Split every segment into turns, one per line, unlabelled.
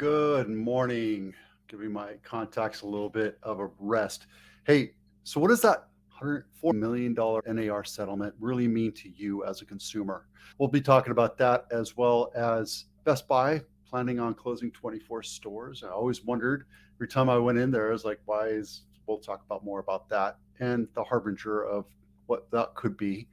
Good morning. Giving my contacts a little bit of a rest. Hey, so what does that $104 million NAR settlement really mean to you as a consumer? We'll be talking about that as well as Best Buy planning on closing 24 stores. I always wondered every time I went in there, I was like, we'll talk about more about that and the harbinger of what that could be.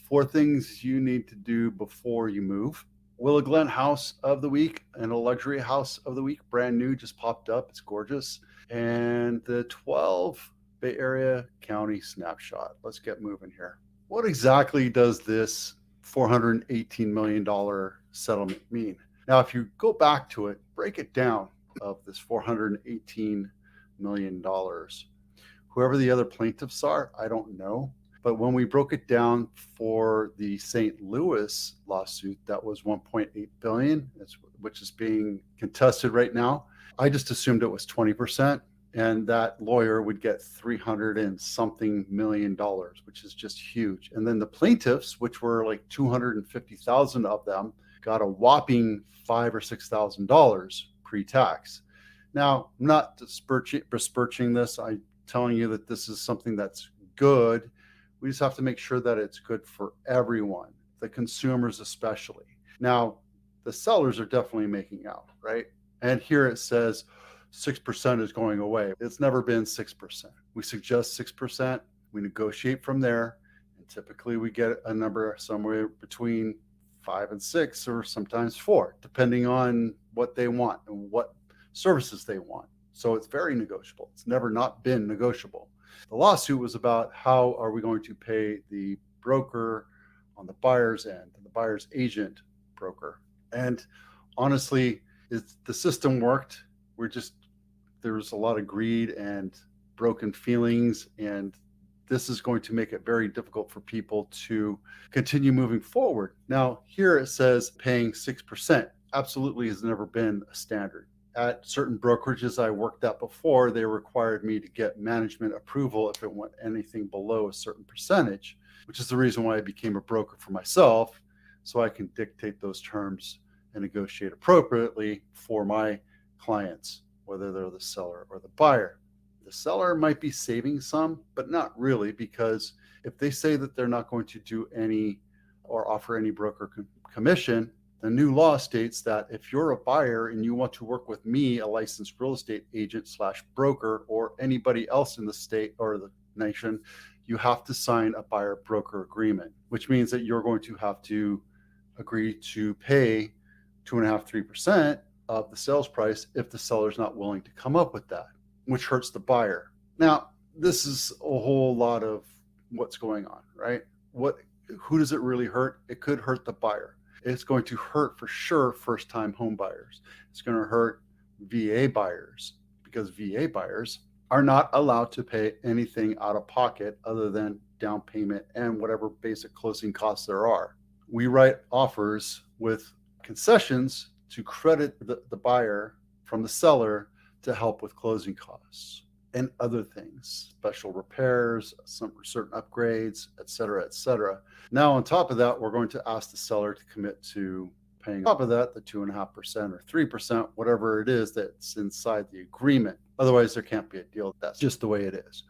Four things you need to do before you move. Willa Glen House of the Week and a luxury house of the week, brand new, just popped up. It's gorgeous. And the 12 Bay Area County Snapshot. Let's get moving here. What exactly does this $418 million settlement mean? Now, if you go back to it, break it down of this $418 million. Whoever the other plaintiffs are, I don't know. But when we broke it down for the St. Louis lawsuit, that was 1.8 billion, which is being contested right now. I just assumed it was 20%, and that lawyer would get 300 and something million dollars, which is just huge. And then the plaintiffs, which were like 250,000 of them, got a whopping $5,000 or $6,000 pre-tax. Now, I'm not besmirching this. I'm telling you that this is something that's good. We just have to make sure that it's good for everyone, the consumers especially. Now, the sellers are definitely making out, right? And here it says 6% is going away. It's never been 6%. We suggest 6%. We negotiate from there. And typically we get a number somewhere between 5 and 6 or sometimes 4, depending on what they want and what services they want. So it's very negotiable. It's never not been negotiable. The lawsuit was about how are we going to pay the broker on the buyer's end, the buyer's agent broker. And honestly, the system worked. There was a lot of greed and broken feelings, and this is going to make it very difficult for people to continue moving forward. Now, here it says paying 6%. Absolutely has never been a standard. At certain brokerages I worked at before, they required me to get management approval if it went anything below a certain percentage, which is the reason why I became a broker for myself, so I can dictate those terms and negotiate appropriately for my clients, whether they're the seller or the buyer. The seller might be saving some, but not really, because if they say that they're not going to do any or offer any broker commission, the new law states that if you're a buyer and you want to work with me, a licensed real estate agent / broker, or anybody else in the state or the nation, you have to sign a buyer broker agreement, which means that you're going to have to agree to pay 2.5%, 3% of the sales price if the seller's not willing to come up with that, which hurts the buyer. Now, this is a whole lot of what's going on, right? Who does it really hurt? It could hurt the buyer. It's going to hurt for sure first-time home buyers. It's going to hurt VA buyers, because VA buyers are not allowed to pay anything out of pocket other than down payment and whatever basic closing costs there are. We write offers with concessions to credit the buyer from the seller to help with closing costs and other things, special repairs, some certain upgrades, et cetera, et cetera. Now, on top of that, we're going to ask the seller to commit to paying on top of that the 2.5% or 3%, whatever it is that's inside the agreement. Otherwise, there can't be a deal. That's just the way it is.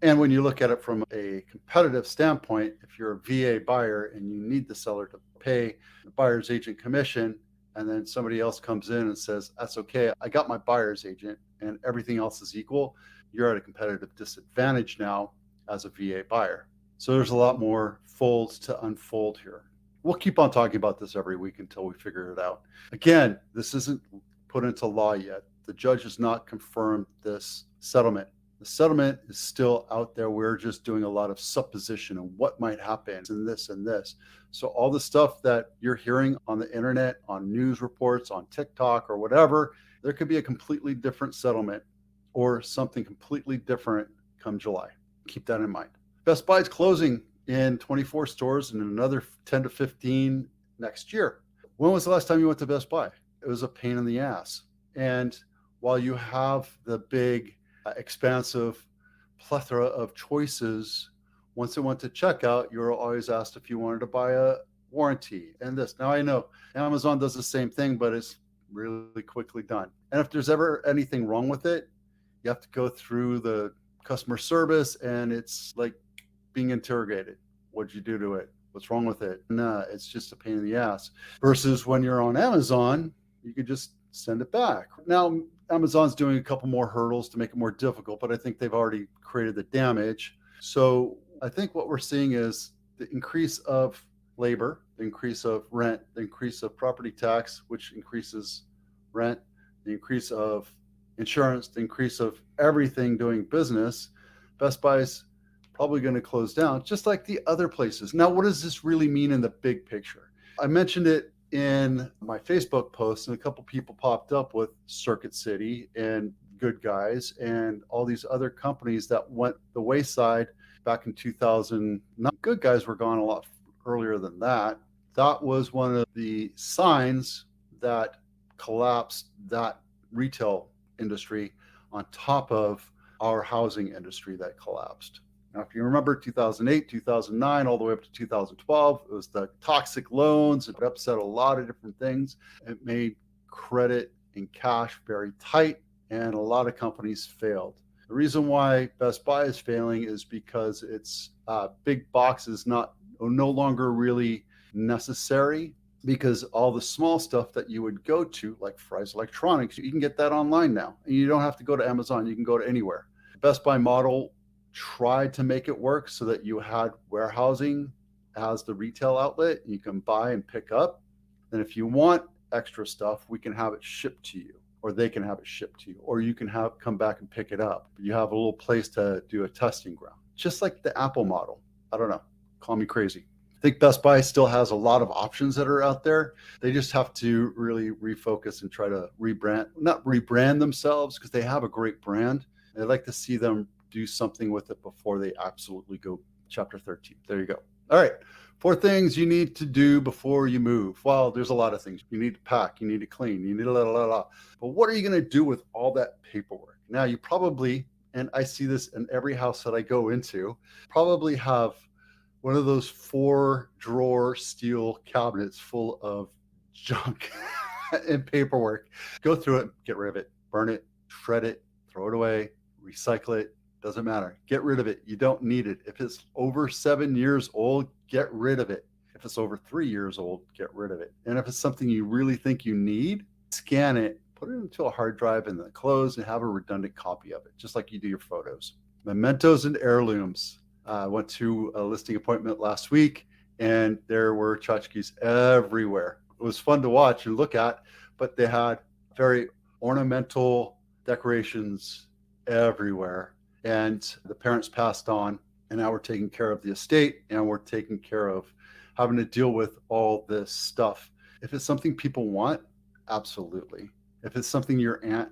And when you look at it from a competitive standpoint, if you're a VA buyer and you need the seller to pay the buyer's agent commission, and then somebody else comes in and says, that's okay, I got my buyer's agent and everything else is equal, you're at a competitive disadvantage now as a VA buyer. So there's a lot more folds to unfold here. We'll keep on talking about this every week until we figure it out. Again, this isn't put into law yet. The judge has not confirmed this settlement. The settlement is still out there. We're just doing a lot of supposition and what might happen and this and this. So all the stuff that you're hearing on the internet, on news reports, on TikTok or whatever, there could be a completely different settlement or something completely different come July. Keep that in mind. Best Buy is closing in 24 stores and another 10 to 15 next year. When was the last time you went to Best Buy? It was a pain in the ass. And while you have the big, expansive plethora of choices, once it went to checkout, you were always asked if you wanted to buy a warranty and this. Now I know Amazon does the same thing, but it's really quickly done. And if there's ever anything wrong with it, you have to go through the customer service and it's like being interrogated. What'd you do to it? What's wrong with it? Nah, it's just a pain in the ass. Versus when you're on Amazon, you could just send it back. Now, Amazon's doing a couple more hurdles to make it more difficult, but I think they've already created the damage. So I think what we're seeing is the increase of labor, the increase of rent, the increase of property tax, which increases rent, the increase of insurance, the increase of everything doing business. Best Buy's probably going to close down, just like the other places. Now, what does this really mean in the big picture? I mentioned it in my Facebook post, and a couple people popped up with Circuit City and Good Guys and all these other companies that went the wayside back in 2000. Good Guys were gone a lot earlier than that. That was one of the signs that collapsed that retail industry on top of our housing industry that collapsed. Now, if you remember 2008, 2009, all the way up to 2012, it was the toxic loans. It upset a lot of different things. It made credit and cash very tight, and a lot of companies failed. The reason why Best Buy is failing is because its big box is no longer really necessary, because all the small stuff that you would go to, like Fry's Electronics, you can get that online now. And you don't have to go to Amazon. You can go to anywhere. The Best Buy model tried to make it work so that you had warehousing as the retail outlet. You can buy and pick up. And if you want extra stuff, we can have it shipped to you, or they can have it shipped to you, or you can come back and pick it up. You have a little place to do a testing ground, just like the Apple model. I don't know, call me crazy. I think Best Buy still has a lot of options that are out there. They just have to really refocus and try to not rebrand themselves, because they have a great brand. I'd like to see them do something with it before they absolutely go chapter 13. There you go. All right. 4 things you need to do before you move. Well, there's a lot of things. You need to pack, you need to clean, you need But what are you going to do with all that paperwork? Now, you probably, and I see this in every house that I go into, probably have one of those 4-drawer steel cabinets full of junk and paperwork. Go through it, get rid of it, burn it, shred it, throw it away, recycle it. Doesn't matter. Get rid of it. You don't need it. If it's over 7 years old, get rid of it. If it's over 3 years old, get rid of it. And if it's something you really think you need, scan it, put it into a hard drive in the clothes, and have a redundant copy of it, just like you do your photos. Mementos and heirlooms. I went to a listing appointment last week, and there were tchotchkes everywhere. It was fun to watch and look at, but they had very ornamental decorations everywhere. And the parents passed on, and now we're taking care of the estate, and we're taking care of having to deal with all this stuff. If it's something people want, absolutely. If it's something your aunt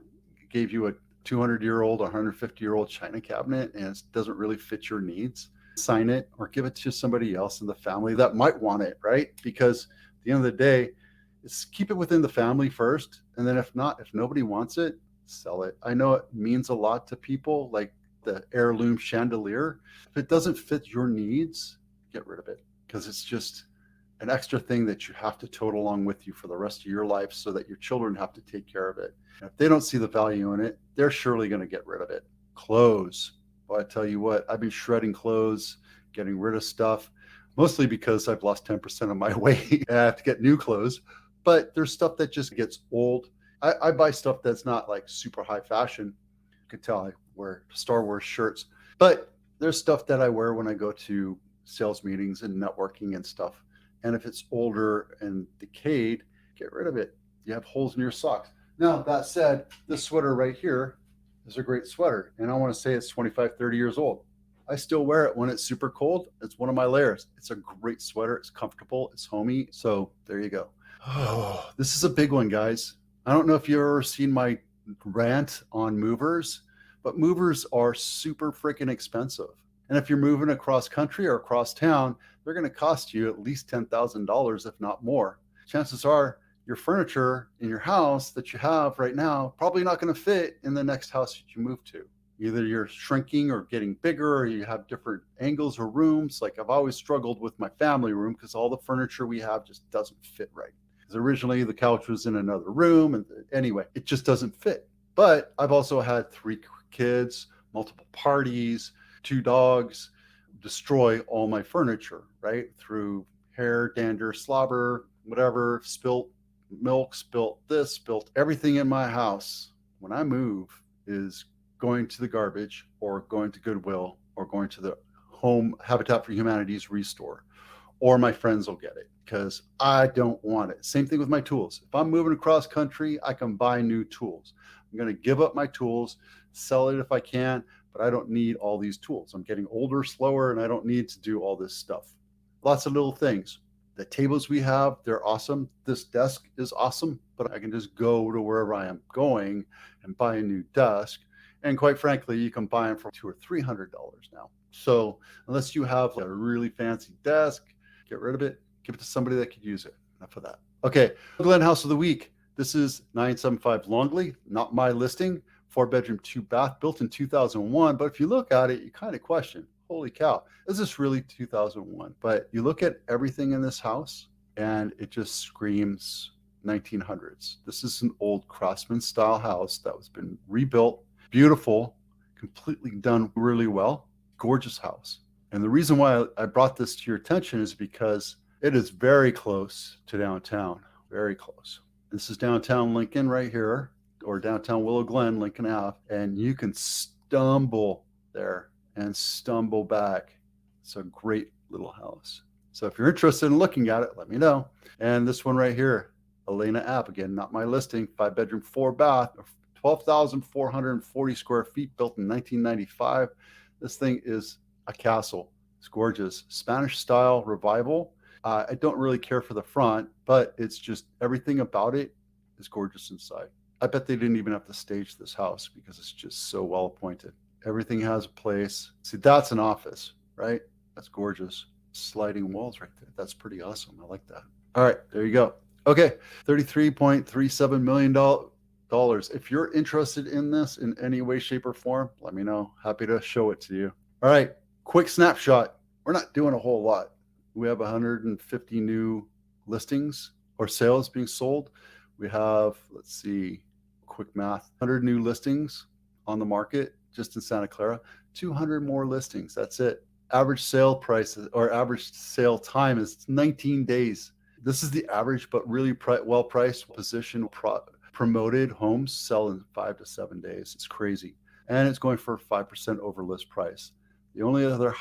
gave you a 200-year-old, 150-year-old china cabinet and it doesn't really fit your needs, sign it or give it to somebody else in the family that might want it, right? Because at the end of the day, it's keep it within the family first. And then if nobody wants it, sell it. I know it means a lot to people, like the heirloom chandelier. If it doesn't fit your needs, get rid of it, because it's just an extra thing that you have to tote along with you for the rest of your life, so that your children have to take care of it. And if they don't see the value in it, they're surely going to get rid of it. Clothes. Well, I tell you what, I've been shredding clothes, getting rid of stuff, mostly because I've lost 10% of my weight. I have to get new clothes, but there's stuff that just gets old. I buy stuff that's not like super high fashion. You can tell I wear Star Wars shirts, but there's stuff that I wear when I go to sales meetings and networking and stuff. And if it's older and decayed, get rid of it. You have holes in your socks. Now, that said, this sweater right here is a great sweater. And I want to say it's 25, 30 years old. I still wear it when it's super cold. It's one of my layers. It's a great sweater. It's comfortable. It's homey. So there you go. Oh, this is a big one, guys. I don't know if you've ever seen my rant on movers, but movers are super freaking expensive. And if you're moving across country or across town, they're going to cost you at least $10,000, if not more. Chances are your furniture in your house that you have right now probably not going to fit in the next house that you move to. Either you're shrinking or getting bigger, or you have different angles or rooms. Like I've always struggled with my family room because all the furniture we have just doesn't fit right. because originally the couch was in another room. And anyway, it just doesn't fit. But I've also had 3 kids, multiple parties, 2 dogs, destroy all my furniture, right? Through hair, dander, slobber, whatever, spilt milk, spilt this, spilt everything in my house. When I move is going to the garbage or going to Goodwill or going to the Home Habitat for Humanity's restore, or my friends will get it because I don't want it. Same thing with my tools. If I'm moving across country, I can buy new tools. I'm going to give up my tools, sell it if I can, but I don't need all these tools. I'm getting older, slower, and I don't need to do all this stuff. Lots of little things. The tables we have, they're awesome. This desk is awesome, but I can just go to wherever I am going and buy a new desk. And quite frankly, you can buy them for $200 or $300 now. So unless you have a really fancy desk, get rid of it, give it to somebody that could use it. Enough of that. Okay, Glen House of the Week. This is 975 Longley, not my listing, 4-bedroom, 2-bath, built in 2001. But if you look at it, you kind of question, holy cow, is this really 2001? But you look at everything in this house and it just screams 1900s. This is an old craftsman style house that was been rebuilt, beautiful, completely done really well, gorgeous house. And the reason why I brought this to your attention is because it is very close to downtown, very close. This is downtown Lincoln right here, or downtown Willow Glen, Lincoln Ave, and you can stumble there and stumble back. It's a great little house. So if you're interested in looking at it, let me know. And this one right here, Elena App, again, not my listing, 5-bedroom, 4-bath, 12,440 square feet, built in 1995. This thing is a castle. It's gorgeous. Spanish style revival. I don't really care for the front, but it's just everything about it is gorgeous inside. I bet they didn't even have to stage this house because it's just so well appointed. Everything has a place. See, that's an office, right? That's gorgeous. Sliding walls right there. That's pretty awesome. I like that. All right, there you go. Okay, $33.37 million. If you're interested in this in any way, shape, or form, let me know. Happy to show it to you. All right, quick snapshot. We're not doing a whole lot. We have 150 new listings or sales being sold. We have, let's see, quick math, 100 new listings on the market just in Santa Clara, 200 more listings. That's it. Average sale price or average sale time is 19 days. This is the average, but really well-priced position promoted homes sell in 5 to 7 days. It's crazy. And it's going for 5% over list price. The only other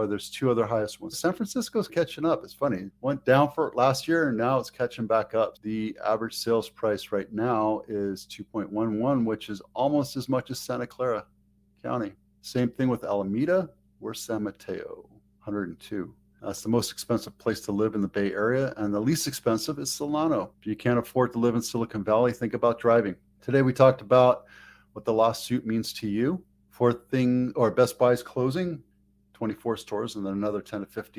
there's 2 other highest ones. San Francisco's catching up. It's funny. It went down for last year and now it's catching back up. The average sales price right now is 2.11, which is almost as much as Santa Clara County. Same thing with Alameda. We're San Mateo, 102. That's the most expensive place to live in the Bay Area, and the least expensive is Solano. If you can't afford to live in Silicon Valley, think about driving. Today we talked about what the lawsuit means to you. Best Buy's closing, 24 stores, and then another 10 to 15